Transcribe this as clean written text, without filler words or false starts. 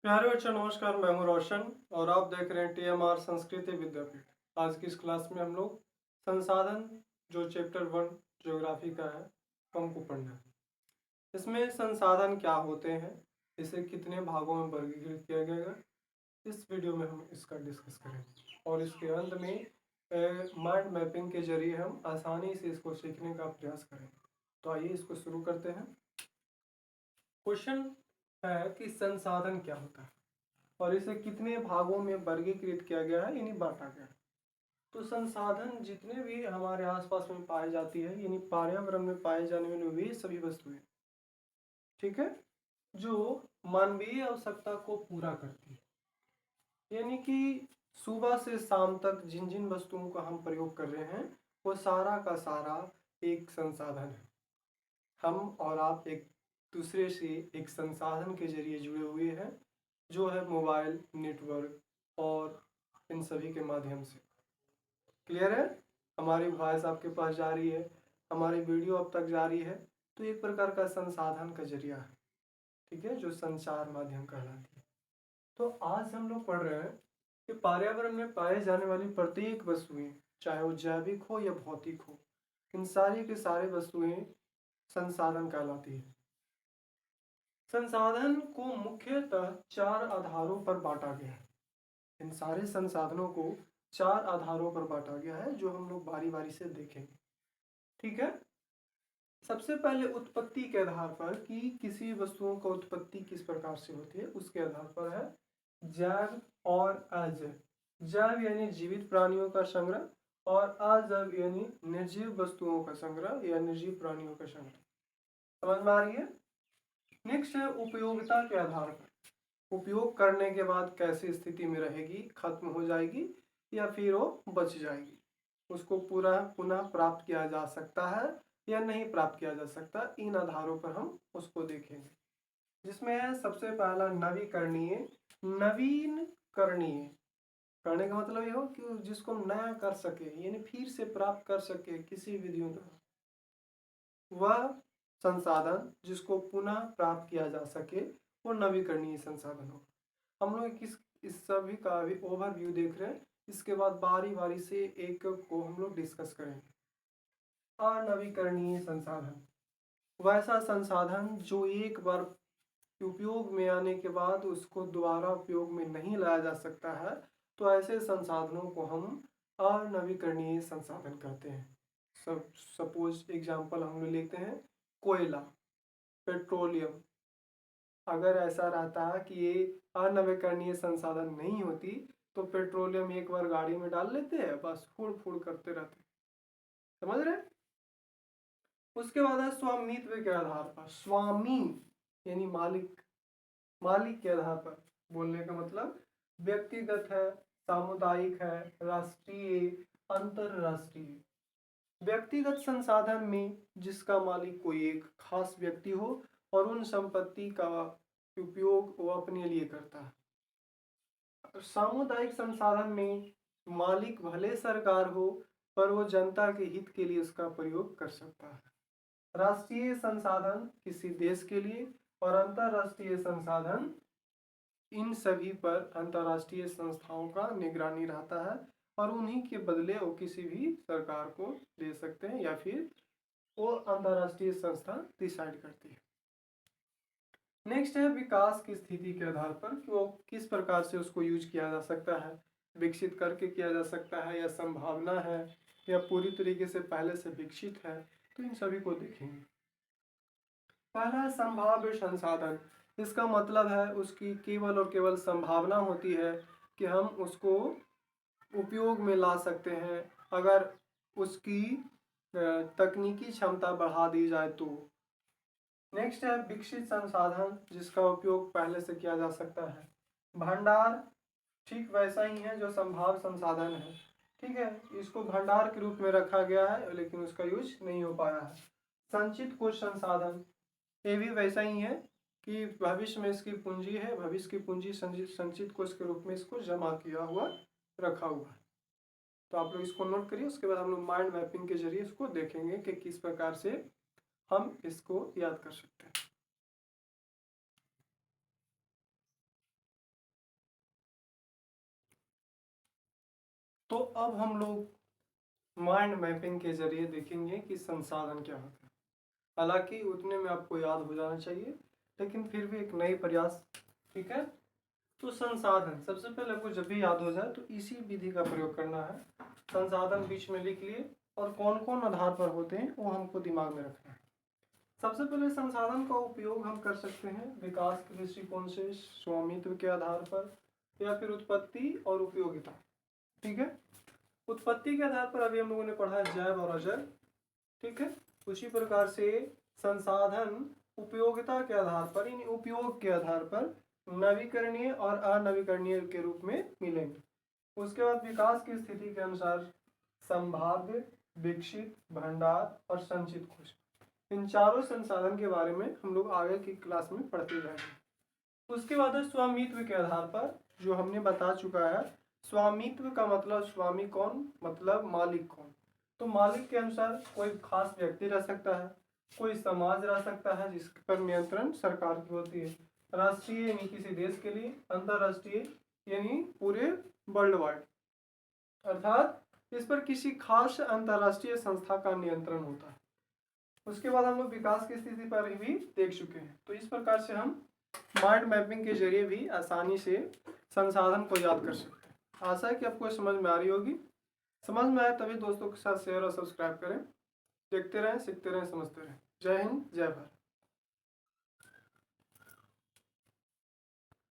प्यारे बच्चों नमस्कार। मैं हूं रोशन और आप देख रहे हैं टीएमआर संस्कृति विद्यापीठ। आज की इस क्लास में हम लोग संसाधन जो चैप्टर 1 ज्योग्राफी का है हमको पढ़ना है। इसमें संसाधन क्या होते हैं, इसे कितने भागों में वर्गीकृत किया गया है, इस वीडियो में हम इसका डिस्कस करेंगे और इसके अंत में माइंड मैपिंग के जरिए हम आसानी से इसको सीखने का प्रयास करेंगे। तो आइए इसको शुरू करते हैं। क्वेश्चन है कि संसाधन क्या होता है और इसे कितने भागों में वर्गीकृत किया गया है यानी बांटा गया है। तो संसाधन जितने भी हमारे आसपास में पाई जाती है यानी पर्यावरण में पाए जाने वाली वे सभी वस्तुएं, ठीक है, जो मानवीय आवश्यकता को पूरा करती है। यानी कि सुबह से शाम तक जिन जिन वस्तुओं का हम प्रयोग कर रहे हैं वो सारा का सारा एक संसाधन है। हम और आप एक दूसरे से एक संसाधन के जरिए जुड़े हुए हैं, जो है मोबाइल नेटवर्क और इन सभी के माध्यम से। क्लियर है? हमारी वॉइस आपके पास जा रही है, हमारी वीडियो अब तक जा रही है, तो एक प्रकार का संसाधन का जरिया है, ठीक है, जो संचार माध्यम कहलाती है। तो आज हम लोग पढ़ रहे हैं कि पर्यावरण में पाए जाने वाली प्रत्येक वस्तुएं, चाहे वो जैविक हो या भौतिक हो, इन सारी के सारे वस्तुएं संसाधन कहलाती है। संसाधन को मुख्यतः 4 आधारों पर बांटा गया है। इन सारे संसाधनों को 4 आधारों पर बांटा गया है, जो हम लोग बारी बारी से देखेंगे, ठीक है। सबसे पहले उत्पत्ति के आधार पर कि किसी वस्तुओं का उत्पत्ति किस प्रकार से होती है, उसके आधार पर है जैव और अजैव। जैव यानी जीवित प्राणियों का संग्रह और अजैव यानी निर्जीव वस्तुओं का संग्रह या निर्जीव प्राणियों का संग्रह। समझ में आ रही है? नेक्स्ट है उपयोगिता के आधार पर। उपयोग करने के बाद कैसी स्थिति में रहेगी, खत्म हो जाएगी या फिर वो बच जाएगी, उसको पूरा पुनः प्राप्त किया जा सकता है या नहीं प्राप्त किया जा सकता, इन आधारों पर हम उसको देखेंगे। जिसमें है सबसे पहला नवीकरणीय। नवीनकरणीय करने का मतलब ये हो कि जिसको हम नया कर सके यानी फिर से प्राप्त कर सके किसी विधियों द्वारा, वह संसाधन जिसको पुनः प्राप्त किया जा सके वो नवीकरणीय संसाधन हो। हम लोग इस सभी का भी ओवरव्यू देख रहे हैं, इसके बाद बारी बारी से एक को हम लोग डिस्कस करेंगे। अनवीकरणीय संसाधन वैसा संसाधन जो एक बार उपयोग में आने के बाद उसको दोबारा उपयोग में नहीं लाया जा सकता है, तो ऐसे संसाधनों को हम अनवीकरणीय संसाधन कहते हैं। सपोज एग्जांपल हम लोग लेते हैं कोयला, पेट्रोलियम। अगर ऐसा रहता है कि ये अनवीकरणीय संसाधन नहीं होती तो पेट्रोलियम एक बार गाड़ी में डाल लेते हैं, बस फूड़ फूड़ करते रहते। समझ रहे? उसके बाद है स्वामित्व के आधार पर। स्वामी यानी मालिक, मालिक के आधार पर बोलने का मतलब व्यक्तिगत है, सामुदायिक है, राष्ट्रीय, अंतरराष्ट्रीय। व्यक्तिगत संसाधन में जिसका मालिक कोई एक खास व्यक्ति हो और उन संपत्ति का उपयोग वो अपने लिए करता है। सामुदायिक संसाधन में मालिक भले सरकार हो पर वो जनता के हित के लिए उसका प्रयोग कर सकता है। राष्ट्रीय संसाधन किसी देश के लिए और अंतरराष्ट्रीय संसाधन इन सभी पर अंतरराष्ट्रीय संस्थाओं का निगरानी रहता है और उन्हीं के बदले वो किसी भी सरकार को दे सकते हैं या फिर वो अंतरराष्ट्रीय संस्था डिसाइड करती है। नेक्स्ट है विकास की स्थिति के आधार पर कि वो किस प्रकार से उसको यूज किया जा सकता है, विकसित करके किया जा सकता है या संभावना है या पूरी तरीके से पहले से विकसित है, तो इन सभी को देखेंगे। पहला संभाव्य संसाधन, इसका मतलब है उसकी केवल और केवल संभावना होती है कि हम उसको उपयोग में ला सकते हैं अगर उसकी तकनीकी क्षमता बढ़ा दी जाए तो। नेक्स्ट है विकसित संसाधन जिसका उपयोग पहले से किया जा सकता है। भंडार ठीक वैसा ही है जो संभाव्य संसाधन है, ठीक है, इसको भंडार के रूप में रखा गया है लेकिन उसका यूज नहीं हो पाया है। संचित कुछ संसाधन ये भी वैसा ही है कि भविष्य में इसकी पूंजी है, भविष्य की पूंजी संचित कोष के रूप में इसको जमा किया हुआ रखा हुआ है। तो आप लोग इसको नोट करिए, उसके बाद हम लोग माइंड मैपिंग के जरिए इसको देखेंगे कि किस प्रकार से हम इसको याद कर सकते हैं। तो अब हम लोग माइंड मैपिंग के जरिए देखेंगे कि संसाधन क्या होता है। हालांकि उतने में आपको याद हो जाना चाहिए, लेकिन फिर भी एक नई प्रयास, ठीक है। तो संसाधन सबसे पहले आपको जब भी याद हो जाए तो इसी विधि का प्रयोग करना है। संसाधन बीच में लिख लिए और कौन कौन आधार पर होते हैं वो हमको दिमाग में रखना है। सबसे पहले संसाधन का उपयोग हम कर सकते हैं विकास के दृष्टिकोण से, स्वामित्व के आधार पर, या फिर उत्पत्ति और उपयोगिता, ठीक है। उत्पत्ति के आधार पर अभी हम लोगों ने पढ़ा है जैव और अजैव, ठीक है। उसी प्रकार से संसाधन उपयोगिता के आधार पर, इन उपयोग के आधार पर नवीकरणीय और अनवीकरणीय के रूप में मिलेंगे। उसके बाद विकास की स्थिति के अनुसार संभाव्य, विकसित, भंडार और संचित कोश, इन चारों संसाधन के बारे में हम लोग आगे की क्लास में पढ़ते जाएंगे। उसके बाद है स्वामित्व के आधार पर, जो हमने बता चुका है। स्वामित्व का मतलब स्वामी कौन, मतलब मालिक कौन। तो मालिक के अनुसार कोई खास व्यक्ति रह सकता है, कोई समाज रह सकता है जिस पर नियंत्रण सरकार की होती है, राष्ट्रीय यानी किसी देश के लिए, अंतरराष्ट्रीय यानी पूरे वर्ल्ड वाइड, अर्थात इस पर किसी खास अंतरराष्ट्रीय संस्था का नियंत्रण होता है। उसके बाद हम लोग विकास की स्थिति पर भी देख चुके हैं। तो इस प्रकार से हम माइंड मैपिंग के जरिए भी आसानी से संसाधन को याद कर सकते हैं। आशा है कि आपको समझ में आ रही होगी। समझ में आए तभी दोस्तों के साथ शेयर और सब्सक्राइब करें। देखते रहें, सीखते रहें, समझते रहें। जय हिंद, जय भारत।